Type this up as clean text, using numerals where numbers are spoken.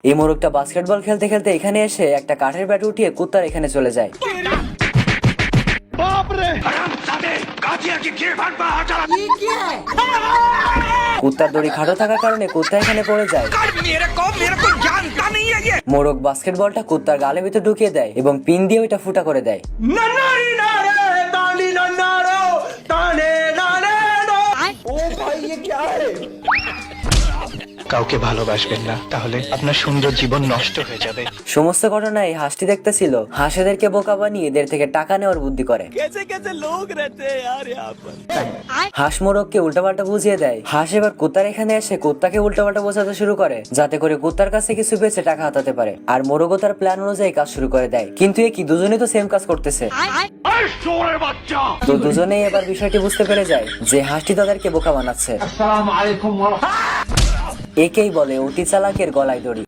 এই মোরগটা বাস্কেটবল খেলতে খেলতে এখানে এসে একটা কাঠের ব্যাট উঠিয়ে কুত্তার এখানে চলে যায়। কুত্তার দড়ি খাটো থাকার কারণে কুত্তা এখানে পড়ে যায়। মোরগ বাস্কেটবলটা কুত্তার গালের ভিতর ঢুকিয়ে দেয় এবং পিন দিয়ে ওইটা ফুটা করে দেয়। কাউকে ভালোবাসবেন না, তাহলে আপনার সুন্দর জীবন নষ্ট হয়ে যাবে। সমস্ত ঘটনা এই হাঁসটি দেখতেছিল। হাঁস এদেরকে বোকা বানিয়ে এদের থেকে টাকা নেওয়ার বুদ্ধি করে। হাঁস মোরগকে উল্টাপাল্টা বুঝিয়ে দেয়। হাঁস এবার কুত্তার এখানে এসে কুত্তাকে উল্টাপাল্টা বোঝাতে শুরু করে, যাতে করে কুত্তার কাছে কিছু বেঁচে টাকা হাতাতে পারে। আর মোরগও তার প্ল্যান অনুযায়ী কাজ শুরু করে দেয়। কিন্তু এ কি, দুজনেই তো সেম কাজ করতেছে। তো দুজনেই এবার বিষয়টি বুঝতে পেরে যায় যে হাঁসটি তাদেরকে বোকা বানাচ্ছে। একেই বলে অতি চালাকের গলায় দড়ি।